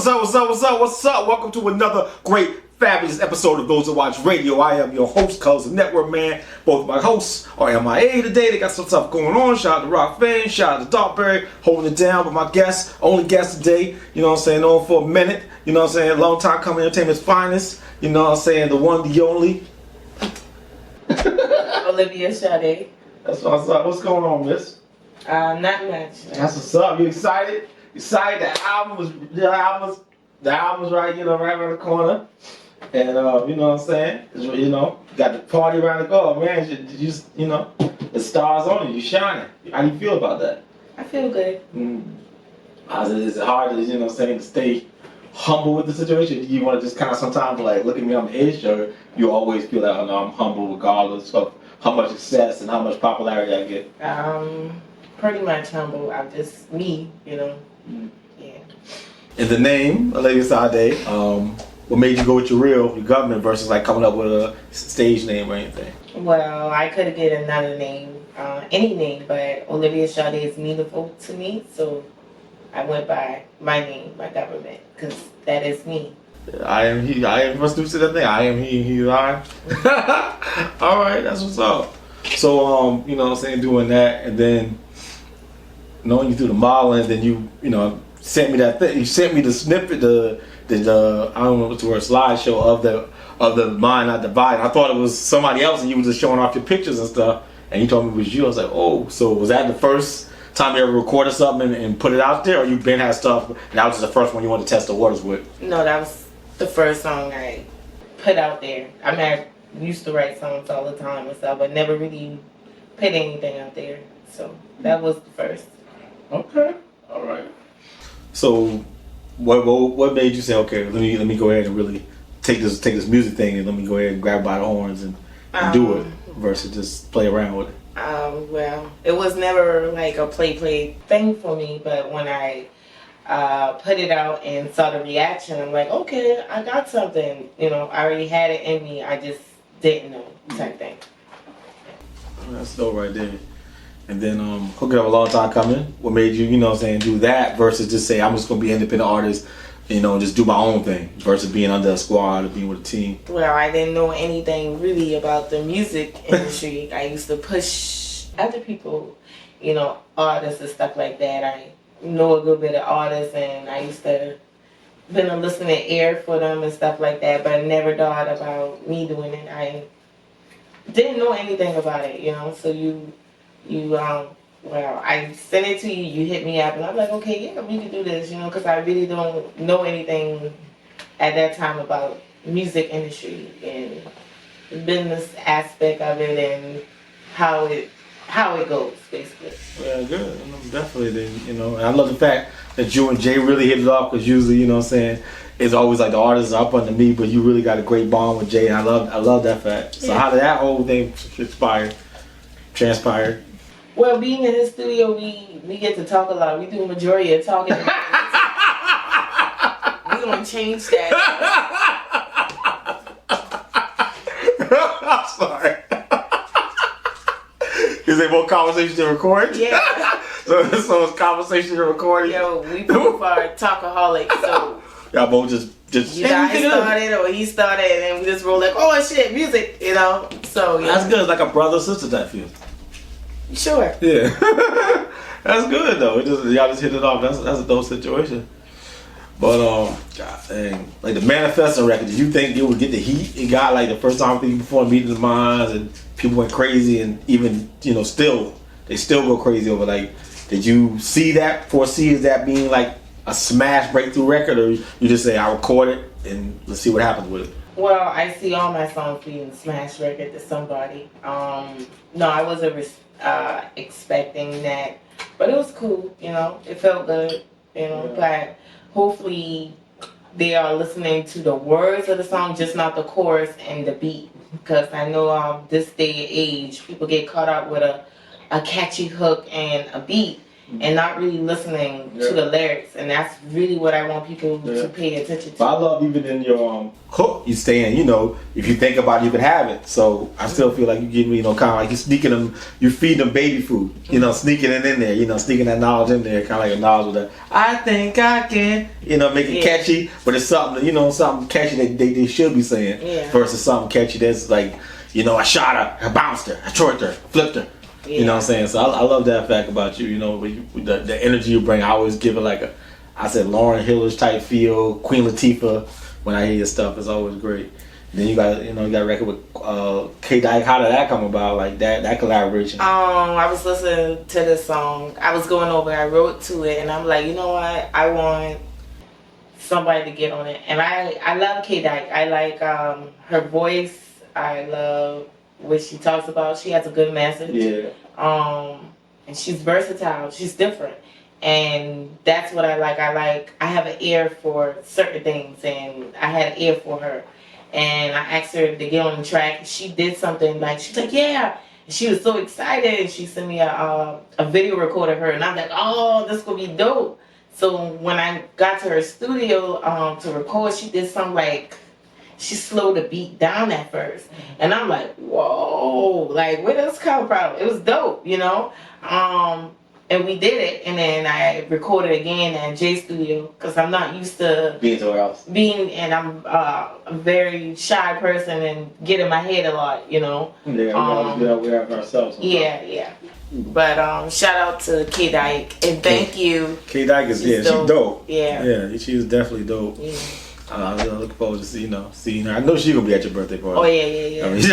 What's up? Welcome to another great, fabulous episode of Those That Watch Radio. I am your host, Colors Network Man. Both my hosts are MIA today. They got some stuff going on. Shout out to Rock Fame, shout out to Darkberry, holding it down. But my guest, only guest today, you know what I'm saying, on for a minute. You know what I'm saying, long time coming, entertainment's finest. You know what I'm saying, the one, the only. OliviaSade. That's what's up. What's going on, miss? Not much. That's what's up. You excited? Excited? The album's right, right around the corner. And you know what I'm saying? Got the party around the corner, man. The stars on you. You shining. How do you feel about that? I feel good. Is it hard to, to stay humble with the situation? Do you want to just kind of sometimes look at me on the edge, or you always feel that I'm humble regardless of how much success and how much popularity I get? Pretty much humble. I'm just me, Yeah. In the name, OliviaSade, what made you go with your government versus coming up with a stage name or anything? Well, I could have get another name, any name, but OliviaSade is meaningful to me, so I went by my name, my government, because that is me. I am he. I am. Must do that thing. I am he. He is I. All right, that's what's up. So you know what I'm saying, doing that, and then knowing you through the modeling, then you sent me that thing. You sent me the snippet, the I don't know what the word, slideshow of the Mind Not Divided. I thought it was somebody else, and you were just showing off your pictures and stuff. And you told me it was you. I was like, oh, so was that the first time you ever recorded something and put it out there, or you been had stuff and that was just the first one you wanted to test the waters with? No, that was the first song I put out there. I mean, I used to write songs all the time and stuff, but never really put anything out there. So that was the first. Okay, all right. So, what made you say, okay, let me go ahead and really take this music thing and let me go ahead and grab by the horns and do it versus just play around with it? Well, it was never like a play thing for me, but when I put it out and saw the reaction, I'm like, okay, I got something. I already had it in me. I just didn't know, type thing. That's dope right there. And then, hooking up a long time coming. What made you, do that versus just say, I'm just going to be an independent artist, just do my own thing versus being under a squad or being with a team? Well, I didn't know anything really about the music industry. I used to push other people, artists and stuff like that. I know a good bit of artists, and I used to been a listening ear for them and stuff like that, but I never thought about me doing it. I didn't know anything about it, so well, I sent it to you, you hit me up, and I'm like, okay, yeah, we can do this, because I really don't know anything at that time about music industry and the business aspect of it and how it goes, basically. Yeah, good. Definitely. Then, and I love the fact that you and Jay really hit it off, because usually, it's always like the artists are up under me, but you really got a great bond with Jay, and I love that fact. So how did that whole thing transpire? Well, being in his studio, we get to talk a lot. We do a majority of talking. We're going to change that. I'm sorry. Is there more conversation to record? Yeah. so it's conversation to record? Yo, we both are talkaholics, so... Y'all both just you guys started or he started, and then we just roll like, oh shit, music, So, yeah. That's good. It's like a brother-sister type feel. Sure. Yeah. That's good though. Y'all just hit it off. That's a dope situation. But God dang, the Manifesting record, did you think it would get the heat it got the first time before Meeting the Minds, and people went crazy, and even they still go crazy over did you foresee that being a smash breakthrough record, or you just say I record it and let's see what happens with it? Well, I see all my songs being smash record to somebody. No, I wasn't expecting that, but it was cool. It felt good. But hopefully they are listening to the words of the song, just not the chorus and the beat, because I know this day and age people get caught up with a catchy hook and a beat, and not really listening to the lyrics, and that's really what I want people to pay attention to. But I love even in your hook, you saying, if you think about it, you can have it. So I still feel like you give me, kind of like you're sneaking them, you feed them baby food, sneaking it in there, sneaking that knowledge in there, kind of like a knowledge with that. I think I can, make it catchy, but it's something, something catchy that they should be saying versus something catchy that's like, I shot her, I bounced her, I chorked her, flipped her. You know what I'm saying? So I love that fact about you, with the energy you bring. I always give it like I said, Lauryn Hillish type feel, Queen Latifah. When I hear your stuff, it's always great. And then you got a record with K Dyke. How did that come about? Like that collaboration? I was listening to this song. I was going over, I wrote to it, and I'm like, you know what? I want somebody to get on it. And I love K Dyke. I like her voice. I love what she talks about. She has a good message. Yeah. And she's versatile. She's different. And that's what I like. I have an ear for certain things, and I had an ear for her. And I asked her to get on the track. She did something she's like, yeah. And she was so excited, and she sent me a video recorder of her, and I'm like, oh, this will be dope. So when I got to her studio to record, she did something she slowed the beat down at first. And I'm like, whoa, where does this come from? It was dope, and we did it. And then I recorded again at J Studio, because I'm not used to being somewhere else. And I'm a very shy person and get in my head a lot, Yeah, we have ourselves. Yeah. But shout out to K Dyke, and thank you. K Dyke is she's dope. Yeah, she's definitely dope. Yeah. Looking forward to seeing her. I know she's gonna be at your birthday party. Oh yeah. I mean,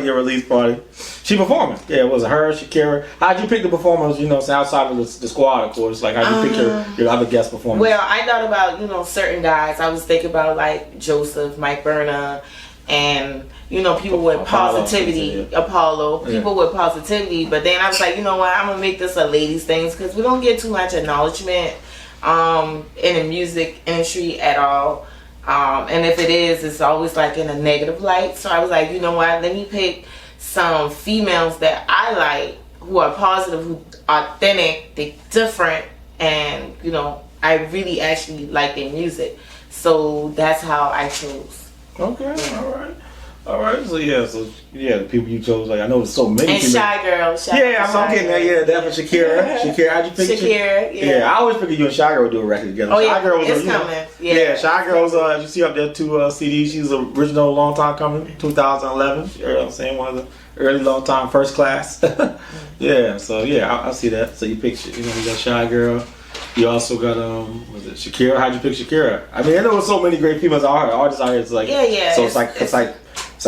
your release party. She performing. Yeah, it was her, Shakira. How'd you pick the performers? Outside of the squad, of course. How'd you pick your other guest performers? Well, I thought about certain guys. I was thinking about Joseph, Mike Berna, and people with positivity, Apollo, people with positivity. But then I was like, you know what? I'm gonna make this a ladies' thing, because we don't get too much acknowledgement in the music industry at all. And if it is, it's always in a negative light. So I was like, you know what? Let me pick some females that I like, who are positive, who are authentic, they're different, and I really actually like their music. So that's how I chose. Okay, all right. So the people you chose, I know there's so many. And people. Shy Girl. I'm getting there. Yeah, definitely Shakira. Shakira, how'd you pick Shakira? Yeah, I always figured you and Shy Girl would do a record together. Oh Shy Girl was it's coming. Yeah, Shy Girl's. You see up there 2 CDs. She's original, long time coming, 2011. You know what I'm saying? One of the early, long time, first class. Yeah. So I see that. So you picked, you got Shy Girl. You also got was it Shakira? How'd you pick Shakira? I mean, I know there's so many great females out here. Artists out here. It's So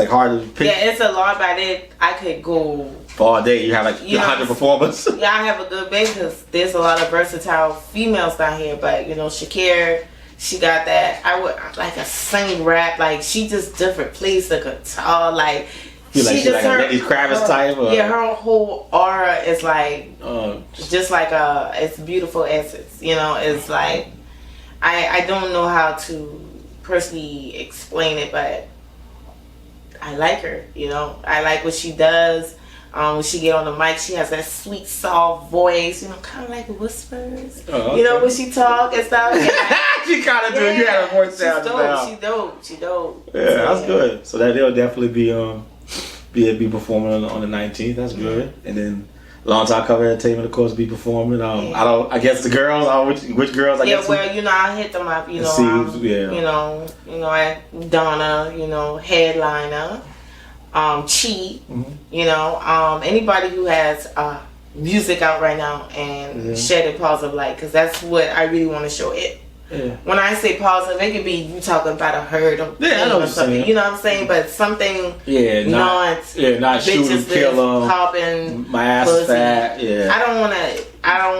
it's hard to pick. Yeah, it's a lot, but I could go all day. You have 100 performers. Yeah, I have a good base, because there's a lot of versatile females down here. But Shakira, she got that. I would a sing rap. She just different. Plays the guitar. She like a Lenny Kravitz type? Or? Yeah, her whole aura is just it's beautiful essence. It's I don't know how to personally explain it, but I like her. I like what she does. When she get on the mic, she has that sweet, soft voice. Kind of like whispers. Oh, okay. When she talk and stuff. She kind of do. You had her voice sound. She dope. Yeah, that's good. So they'll definitely be performing on the 19th. That's good. And then Long Time Cover Entertainment, of course, be performing. I guess the girls. Which girls? I guess. I hit them up. Donna. Headliner. Chi. Anybody who has music out right now and shed a positive light, because that's what I really want to show it. Yeah. When I say positive, it could be you talking about a herd of I know what you're saying. You know what I'm saying? But something not shooting, kill popping, my ass is fat. Yeah. I don't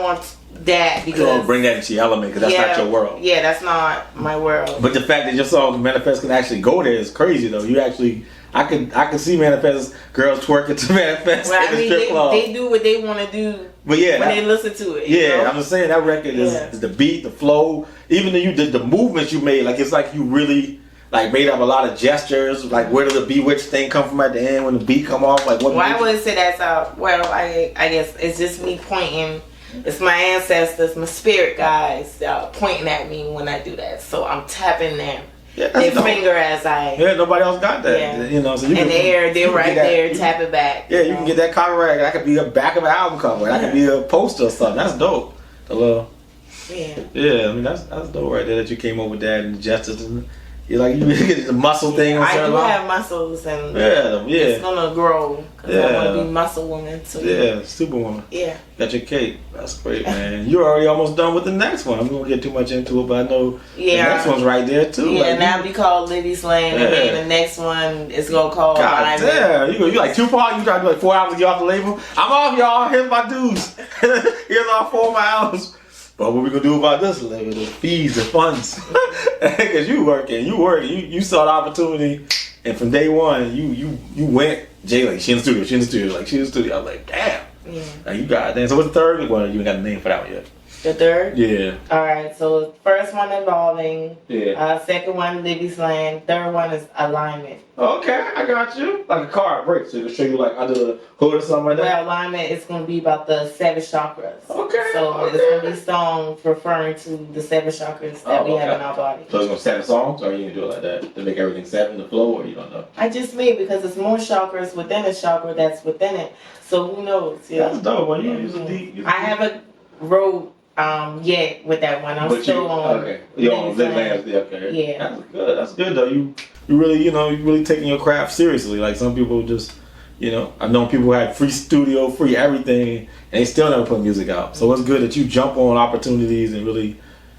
want that, because you don't bring that into your element, because that's not your world. Yeah, that's not my world. But the fact that your song Manifest can actually go there is crazy, though. You actually, I can see Manifest girls twerking to Manifest in the strip club. They do what they want to do. But when they listen to it. I'm just saying that record is the beat, the flow, even the movements you made. It's like you really made up a lot of gestures. Where did the bewitched thing come from at the end when the beat come off? I wouldn't say that's I guess it's just me pointing It's my ancestors, my spirit guides pointing at me when I do that. So I'm tapping their finger as I. Yeah, nobody else got that. Yeah. You know, so you and they're right there, tap it back. Yeah, you can get that copyright. That could be the back of an album cover. That could be a poster or something. That's dope. The little. Yeah, I mean that's dope right there that you came up with that and the justice and you get the muscle thing. I do have muscles and it's gonna grow because I want to be muscle woman too. Yeah, superwoman. Yeah, got your cake. That's great, man. You're already almost done with the next one. I'm gonna get too much into it, but I know the next one's right there too. Yeah, like, now be called OliviaSade, and then the next one is gonna call. God damn, you like Tupac? You try to do like 4 hours to get off the label? I'm off, y'all. Here's my dues. Here's our 4 miles. But what we gonna do about this? Like, the fees, the funds, because you working, you saw the opportunity, and from day one, you went. Jay like she in the studio, like she in the studio. I was like, damn, like you got that. So what's the third one? You ain't got a name for that one yet. The third? Yeah. All right. So first one Evolving. Yeah. Second one OliviaSade. Third one is Alignment. Okay, I got you. Like a car break, so it can show you like under the hood or something like that. Well, Alignment is going to be about the 7 chakras. Okay. So it's going to be songs referring to the 7 chakras that we have in our body. So it's going to 7 songs, or you can do it like that to make everything 7 to flow, or you don't know? I just made because it's more chakras within a chakra that's within it. So who knows? Yeah. That's dope. Well, you use a deep. I haven't wrote yet with that one. I'm still on. Okay. You're on okay. Yeah. That's good though. You really, you really taking your craft seriously. Like some people just, I've known people who had free studio, free everything, and they still never put music out. So it's good that you jump on opportunities and really,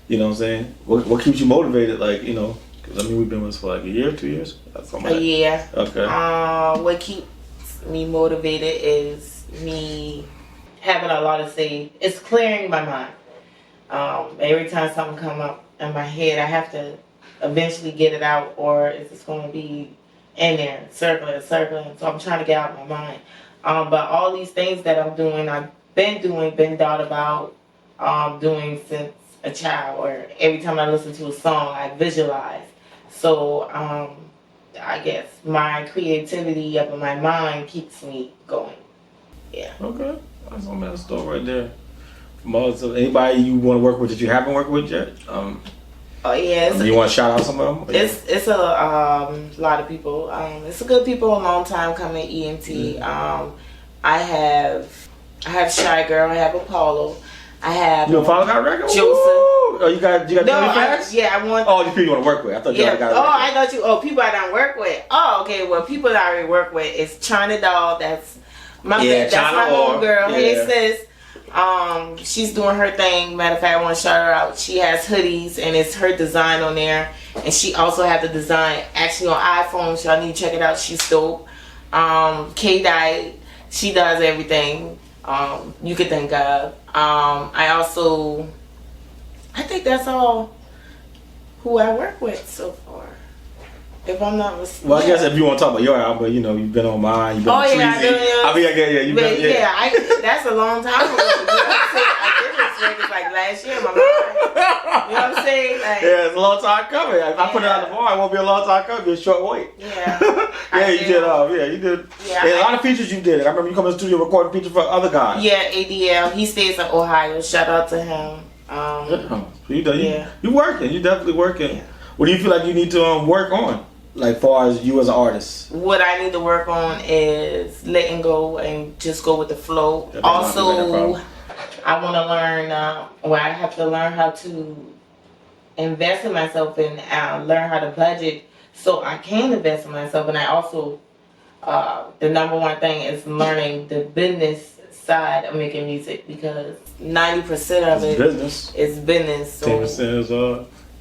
you know what I'm saying? What keeps you motivated? Like, because we've been with this for like a year, 2 years? A year. Okay. What keeps me motivated is me having a lot to say. It's clearing my mind. Every time something come up in my head, I have to eventually get it out, or it's just going to be in there, circling. So I'm trying to get out of my mind. But all these things that I'm doing, I've been thought about doing since a child, or every time I listen to a song, I visualize. So I guess my creativity up in my mind keeps me going. Yeah. Okay. That's some of that stuff right there. So anybody you want to work with that you haven't worked with yet? Oh yeah. You want to shout out some of them? It's a lot of people. It's a good people. A long time coming. ENT. I have Shy Girl. I have Apollo. I have. You Apollo got a record? Joseph. Oh, you got I want. Oh, the people you want to work with. I thought you got a record. I thought you. Oh, people I don't work with. Oh, okay. Well, people that I already work with is China Doll. That's my home girl. Yeah. Hey sis. She's doing her thing. Matter of fact, I want to shout her out. She has hoodies and it's her design on there, and she also has the design actually on iPhone. So I need to check it out. She's dope. K Diet, she does everything you could think of. I think that's all who I work with so far. If I'm not mistaken. Well, I guess if you want to talk about your album, you've been on mine, you've been on Treasy. That's a long time ago. I did this record like last year in my mind. You know what I'm saying? Like, it's a long time coming. If I put it on the bar, it won't be a long time coming. It'll be a short wait. Yeah. You did. You did. Yeah, a lot of features you did. I remember you come in the studio recording features for other guys. Yeah, ADL. He stays in Ohio. Shout out to him. You working. You definitely working. Yeah. What do you feel like you need to work on? Like far as you as an artist? What I need to work on is letting go and just go with the flow. Also, I want to learn, I have to learn how to invest in myself and learn how to budget so I can invest in myself. And I also, the number one thing is learning the business side of making music, because 90% of it is business. So 10% is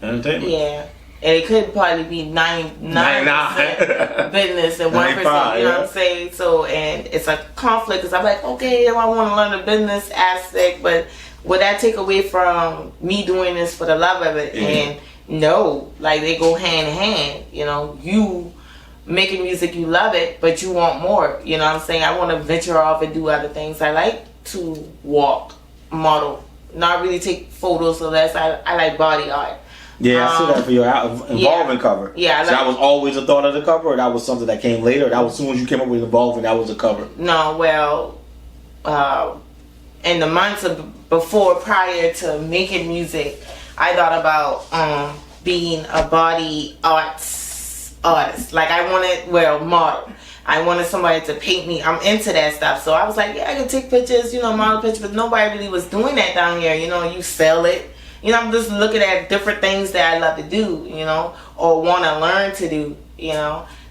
entertainment. Yeah. And it could probably be 99% business and 1%, you know what I'm saying? So, and it's a conflict because I'm like, okay, I want to learn the business aspect, but would that take away from me doing this for the love of it? And no, like they go hand in hand. You making music, you love it, but you want more. You know what I'm saying? I want to venture off and do other things. I like to walk, model, not really take photos unless I like body art. Yeah, I see that for your involvement cover. Yeah, so that was always a thought of the cover, or that was something that came later? That was as soon as you came up with involvement, that was the cover? No, well, in the months of prior to making music, I thought about being a body arts artist. Like I wanted, model. I wanted somebody to paint me. I'm into that stuff. So I was like, yeah, I can take pictures, model pictures, but nobody really was doing that down here. You sell it. I'm just looking at different things that I love to do, or want to learn to do,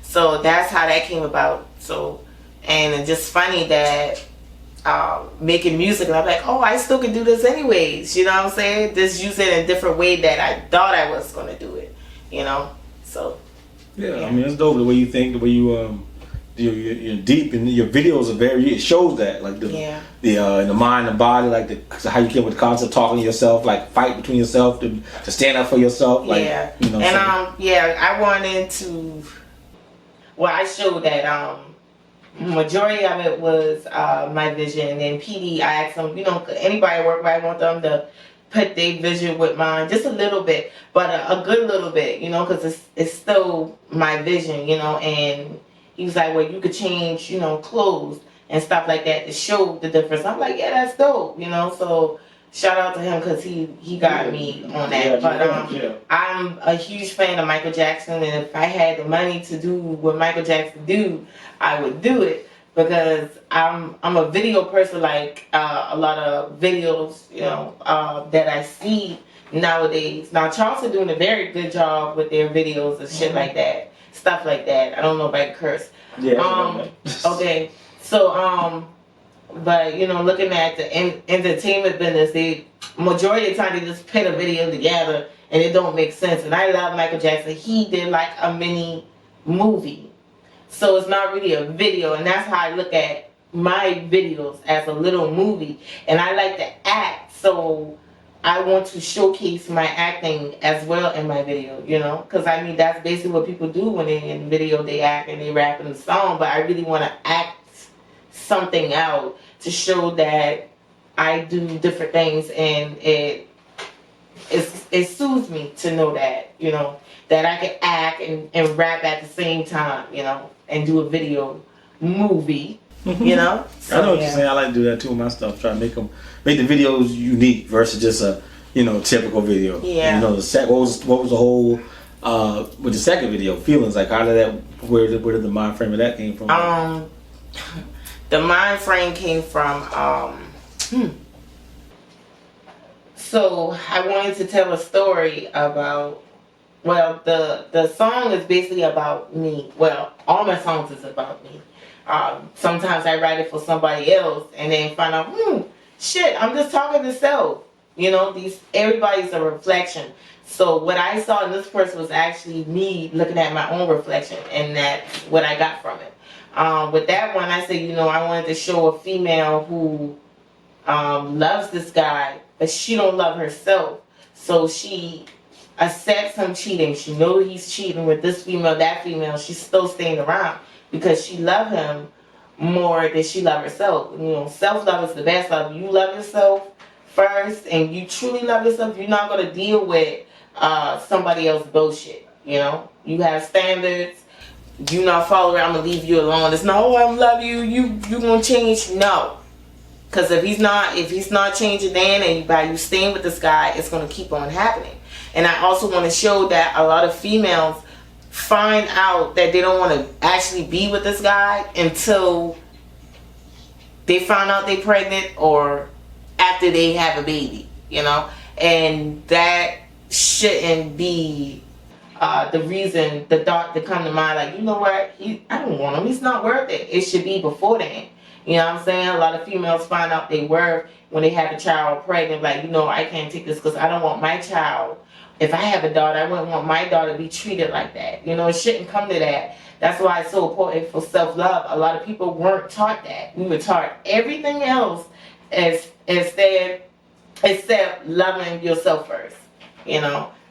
So that's how that came about. So, and it's just funny that making music, and I'm like, oh, I still can do this anyways. You know what I'm saying? Just use it in a different way that I thought I was going to do it. So. Yeah, I mean, it's dope the way you think, the way you you're deep, and your videos are it shows that, like the mind and body, like how you came with the concept, talking to yourself, like fight between yourself to stand up for yourself, like and I wanted to. Well, I showed that majority of it was my vision, and then PD, I asked them, anybody I work with, I want them to put their vision with mine, just a little bit, but a good little bit, because it's still my vision, and he was like, well, you could change, clothes and stuff like that to show the difference. I'm like, yeah, that's dope, so shout out to him because he got me on that. I'm a huge fan of Michael Jackson, and if I had the money to do what Michael Jackson do, I would do it, because I'm a video person, like a lot of videos, that I see nowadays. Now, Charleston doing a very good job with their videos and shit like that. Stuff like that. I don't know if I can curse. Yeah. Okay. So, but looking at the entertainment business, majority of the time they just put a video together and it don't make sense. And I love Michael Jackson. He did like a mini movie, so it's not really a video. And that's how I look at my videos, as a little movie. And I like to act, so I want to showcase my acting as well in my video, because I mean that's basically what people do when they're in video. They act and they rap in the song, but I really want to act something out to show that I do different things, and it soothes me to know that that I can act and rap at the same time, and do a video movie. So, I know what you're saying. I like to do that too with my stuff. Try to make the videos unique versus just a typical video. Yeah. What was the whole with the second video, Feelings? Like, how did that? Where did the mind frame of that came from? The mind frame came from So I wanted to tell a story about. Well, the song is basically about me. Well, all my songs is about me. Sometimes I write it for somebody else and then find out, shit, I'm just talking to self. Everybody's a reflection. So what I saw in this person was actually me looking at my own reflection, and that's what I got from it. With that one, I said, I wanted to show a female who loves this guy, but she don't love herself. So she accepts him cheating. She knows he's cheating with this female, that female. She's still staying around because she loves him more than she loves herself. Self-love is the best love. You love yourself first and you truly love yourself, you're not going to deal with somebody else's bullshit. You have standards. You not follow it, I'm going to leave you alone. It's not, oh, I love you, you going to change. No. Because if he's not changing then, and by you staying with this guy, it's going to keep on happening. And I also want to show that a lot of females find out that they don't want to actually be with this guy until they find out they're pregnant or after they have a baby, and that shouldn't be the reason, the thought to come to mind, like, what, I don't want him, he's not worth it. It should be before then. You know what I'm saying? A lot of females find out they worth when they have a child pregnant, like, I can't take this because I don't want my child. If I have a daughter, I wouldn't want my daughter to be treated like that. It shouldn't come to that. That's why it's so important for self-love. A lot of people weren't taught that. We were taught everything else except loving yourself first.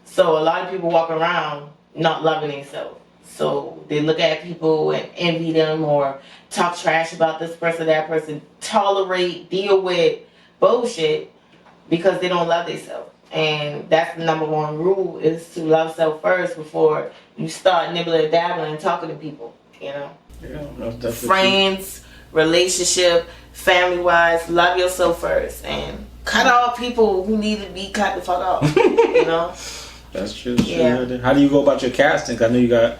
So a lot of people walk around not loving themselves. So they look at people and envy them or talk trash about this person, that person, tolerate, deal with bullshit because they don't love themselves. And that's the number one rule, is to love self first before you start nibbling and dabbling and talking to people, Yeah, that's friends, relationship, family-wise, love yourself first. And cut off people who need to be cut the fuck off. You know. That's true. Yeah. How do you go about your casting? 'Cause I know you got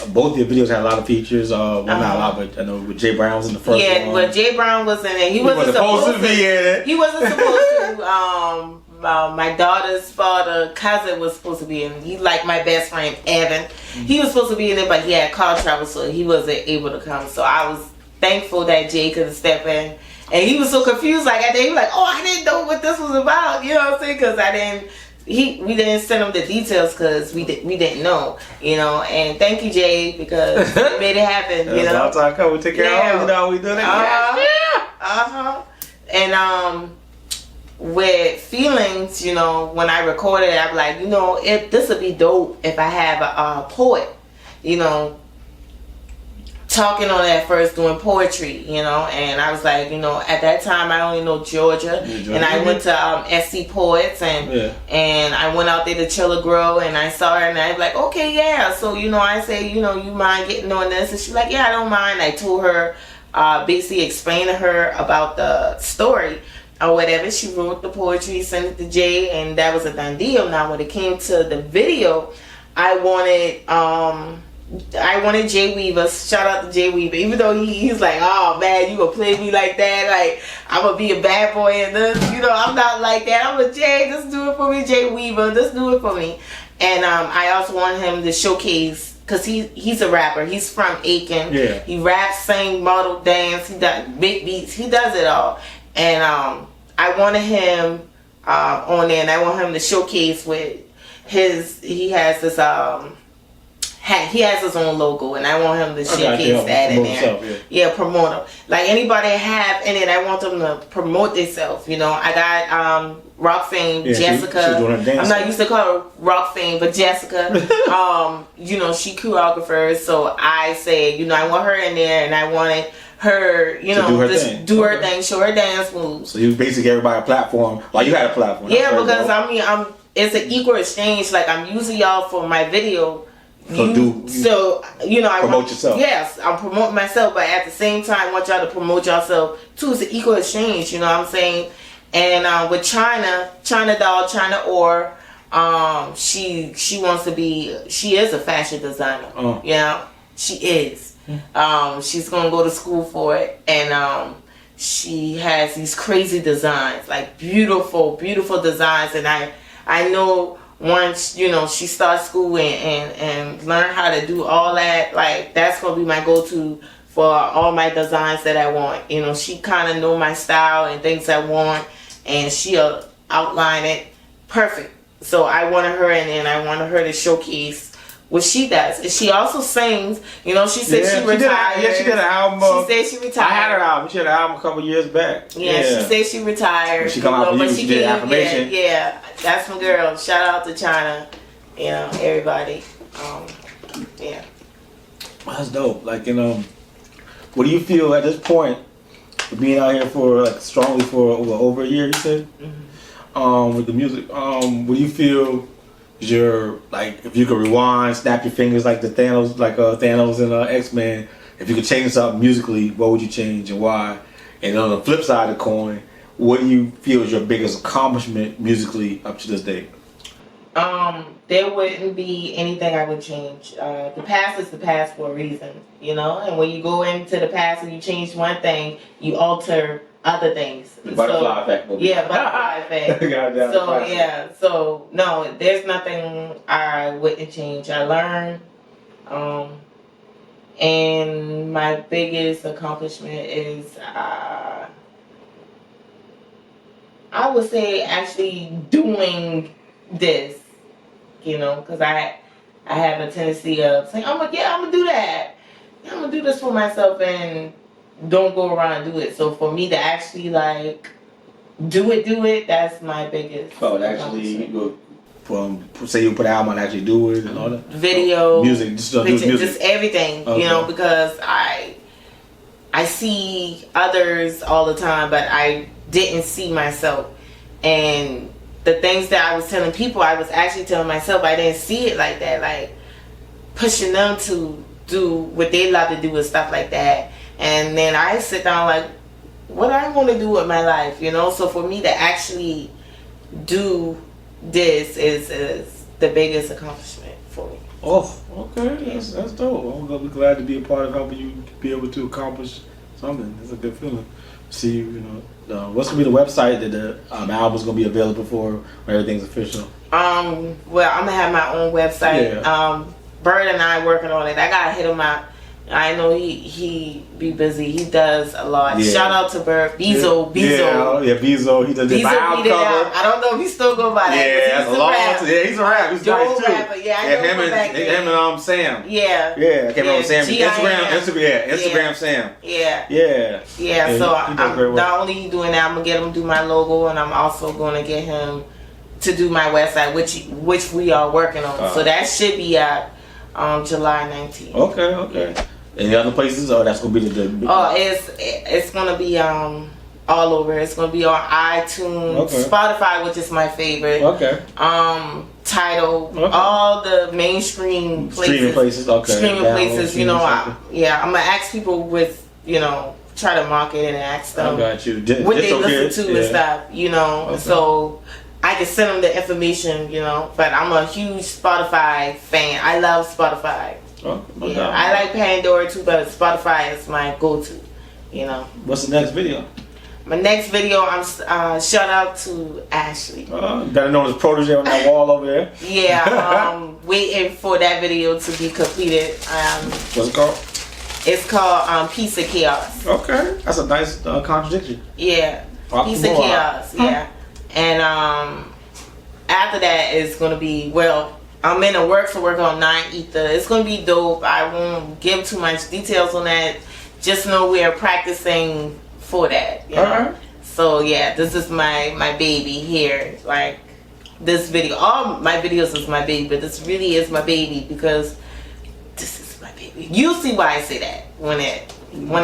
both your videos had a lot of features. Well, not a lot, but I know with Jay Brown was in the first one. Yeah, but Jay Brown was in it. He wasn't supposed to be in it. He wasn't supposed to. My daughter's father, cousin, was supposed to be in it. He's like my best friend, Evan. He was supposed to be in it, but he had car trouble, so he wasn't able to come. So I was thankful that Jay could step in. And he was so confused. Like, he was like, oh, I didn't know what this was about. You know what I'm saying? Because we didn't send him the details because we didn't know, you know. And thank you, Jay, because he made it happen. You know, that's how we take care of. You know, we do that. And with feelings, you know, when I recorded it, I'm like, you know, if this would be dope if I have a poet, you know, talking on that first, doing poetry, you know. And I was like, you know, at that time I only know Georgia, and I went to SC Poets, and I went out there to Chilla Grow, and I saw her, and I was like, okay, yeah. So, you know, I say, you know, you mind getting on this? And she's like, yeah, I don't mind. I told her, basically explained to her about the story or whatever. She wrote the poetry, sent it to Jay, and that was a done deal. Now when it came to the video, I wanted Jay Weaver. Shout out to Jay Weaver. Even though he's like, oh man, you gonna play me like that? Like, I'm gonna be a bad boy in this. You know, I'm not like that. I'm a Jay, just do it for me, Jay Weaver. Just do it for me. And I also want him to showcase, because he's a rapper. He's from Aiken. Yeah. He raps, sings, model, dance. He does big beats. He does it all. And I wanted him on there, and I want him to showcase with he has this he has his own logo, and I want him to showcase that in there. Yeah, promote him. Like anybody have in it, I want them to promote themselves. You know, I got Rock Fame, Jessica. I'm not used to call her Rock Fame, but Jessica. You know, she choreographers, so I say, you know, I want her in there, and I wanted her, you know, do her thing, show her dance moves. So you basically gave everybody a platform. Like you had a platform. Yeah, because I mean, it's an equal exchange. Like I'm using y'all for my video. So you know, I promote yourself. Yes, I'm promoting myself, but at the same time, I want y'all to promote yourself too. It's an equal exchange. You know what I'm saying? And with China Doll, China Orr, she wants to be. She is a fashion designer. You know, she is. She's gonna go to school for it, and she has these crazy designs, like beautiful designs. And I know once, you know, she starts school and learn how to do all that, like that's gonna be my go-to for all my designs that I want. You know, she kind of know my style and things I want, and she'll outline it perfect. So I wanted her in, and I wanted her to showcase what she does. And she also sings. You know, she said she retired. She did an album. She said she retired. I had her album. She had an album a couple years back. Yeah, she said she retired. When she come out for you, she did affirmation. Yeah, that's my girl. Shout out to China. You know, everybody. Yeah. That's dope. Like, you know, what do you feel at this point, being out here for like strongly for over a year? You said, with the music. What do you feel? Your, like, if you could rewind, snap your fingers like the Thanos, like Thanos in X-Men, if you could change something musically, what would you change and why? And on the flip side of the coin, what do you feel is your biggest accomplishment musically up to this day? There wouldn't be anything I would change. The past is the past for a reason, you know. And when you go into the past and you change one thing, you alter other things. The butterfly effect. Yeah, butterfly effect. So yeah, so no, there's nothing I wouldn't change. I learned, and my biggest accomplishment is, I would say actually doing this, you know, because I have a tendency of saying, I'm gonna do that. I'm gonna do this for myself and don't go around and do it. So for me to actually like do it, that's my biggest. Oh, actually, say you put an album and actually do it and all that. Video, music, just everything. Okay. You know, because I see others all the time, but I didn't see myself. And the things that I was telling people, I was actually telling myself. I didn't see it like that, like pushing them to do what they love to do and stuff like that. And then I sit down like, what I want to do with my life, you know. So for me to actually do this is the biggest accomplishment for me. Oh, okay, that's dope. I'm gonna be glad to be a part of helping you be able to accomplish something. It's a good feeling. See, you know, what's gonna be the website that the album's gonna be available for when everything's official? Well, I'm gonna have my own website. Yeah. Bird and I working on it. I gotta hit him out. I know he be busy. He does a lot. Yeah. Shout out to Bird. Bezo. Yeah, Bezo. He does the album beat it cover. out. I don't know if he still go by that. Yeah, that's a long time. Yeah, he's a rap. He's nice too. Rapper. Yeah, I know him and Sam. Yeah. Yeah, I can't remember Sam. Instagram, yeah. Sam. Yeah. Yeah. So he does great work. not only doing that, I'm gonna get him to do my logo, and I'm also gonna get him to do my website, which we are working on. So that should be out July 19th. Okay. Any other places? Oh, that's gonna be the it's gonna be all over. It's gonna be on iTunes, Spotify, which is my favorite. Tidal, all the mainstream places. Streaming places. Streaming places. You know, I'm gonna ask people with, you know, try to market and ask them I got you. what they listen to and stuff. You know, so I can send them the information. You know, but I'm a huge Spotify fan. I love Spotify. I like Pandora too, but Spotify is my go-to. You know. What's the next video? My next video, I'm shout out to Ashley. Better known as protege on that wall over there. Yeah, waiting for that video to be completed. What's it called? It's called Piece of Chaos. Okay, that's a nice contradiction. Yeah, Piece of Chaos. Yeah, and after that it's gonna be, well, I'm in the works to work on 9 Ether. It's gonna be dope. I won't give too much details on that. Just know we're practicing for that. You know? Alright. So yeah, this is my baby here. Like this video, all my videos is my baby, but this really is my baby because this is my baby. You'll see why I say that when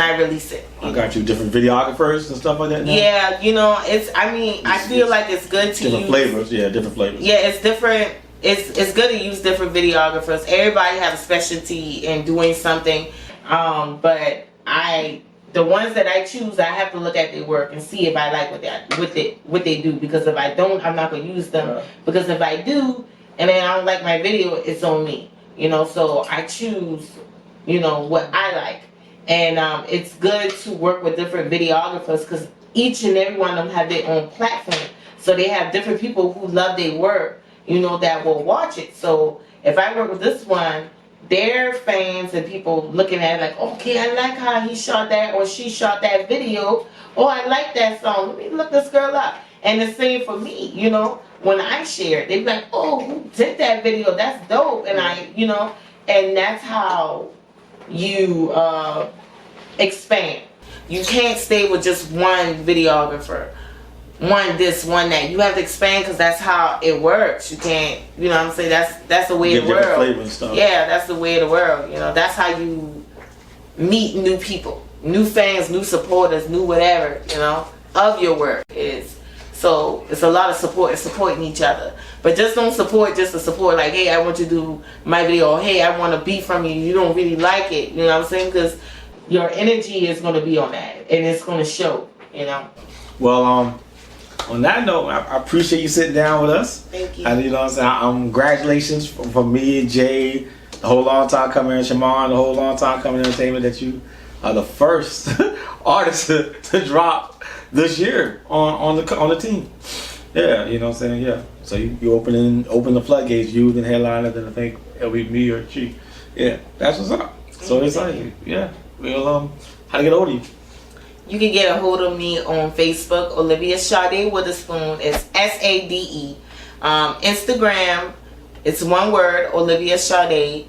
I release it. I got you. Different videographers and stuff like that now? Yeah, you know, I feel like it's good to different flavors. Yeah, different flavors. Yeah, it's different. It's good to use different videographers. Everybody has a specialty in doing something, but the ones that I choose, I have to look at their work and see if I like what they do. Because if I don't, I'm not gonna use them. Because if I do, and then I don't like my video, it's on me. You know, so I choose, you know, what I like, and it's good to work with different videographers because each and every one of them have their own platform. So they have different people who love their work, you know, that will watch it. So if I work with this one, their fans and people looking at it like, okay, I like how he shot that or she shot that video. Oh, I like that song. Let me look this girl up. And the same for me, you know, when I share it, they be like, oh, who did that video? That's dope. And you know, and that's how you expand. You can't stay with just one videographer. One this, one that. You have to expand because that's how it works. You can't, you know what I'm saying? That's the way of the world. Flavor and stuff. Yeah, that's the way of the world. You know, that's how you meet new people, new fans, new supporters, new whatever, you know, of your work. So it's a lot of support and supporting each other. But just don't support just to support, like, hey, I want you to do my video, or hey, I want a beat from you. You don't really like it, you know what I'm saying? Because your energy is going to be on that, and it's going to show, you know. Well, on that note, I appreciate you sitting down with us. Thank you. And you know what I'm saying? Congratulations from me and Jay, the whole long time coming, and Shaman, the whole long time coming entertainment, that you are the first artist to drop this year on the team. Yeah, you know what I'm saying? Yeah. So you open the floodgates, you then headliner, then I think it'll be me or she. Yeah, that's what's up. So it's like, yeah. Well, how to get hold of you? You can get a hold of me on Facebook, OliviaSade with a spoon. It's SADE. Instagram, it's one word, OliviaSade.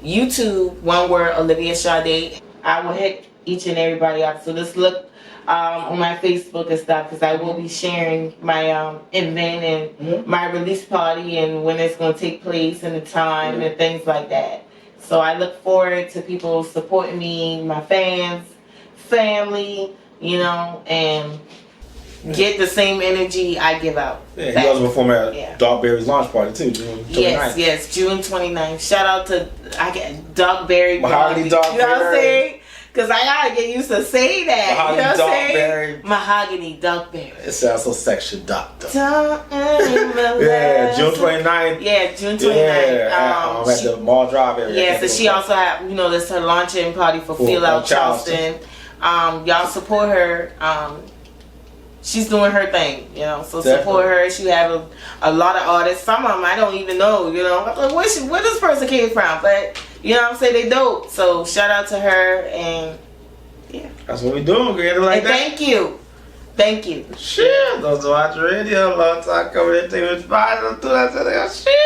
YouTube, one word, OliviaSade. I will hit each and everybody up. So just look on my Facebook and stuff, because I will be sharing my event and my release party and when it's going to take place and the time and things like that. So I look forward to people supporting me, my fans, family, you know, and get the same energy I give out. Yeah, you also perform at Dark Berry's launch party too, June 29th. Yes, June 29th. Shout out to Dark Berry. Mahogany Dark Berry. You know what I'm saying? Cause I gotta get used to saying that. Mahogany you know what I'm saying? Dunkberry. Mahogany Dunkberry. It sounds so sexual, doctor. Yeah, June 29th. Yeah, June 29th. Yeah, at the Mall Drive area. Yeah, so she also had, that's her launching party for Feel Out Charleston. Y'all support her. She's doing her thing, so support her. She have a lot of artists. Some of them I don't even know, like, where this person came from, but you know what I'm saying, they dope. So shout out to her, and yeah, that's what we doing. Get it like and that. Thank you. Shit, those watch radio, long time coming into it. Shit.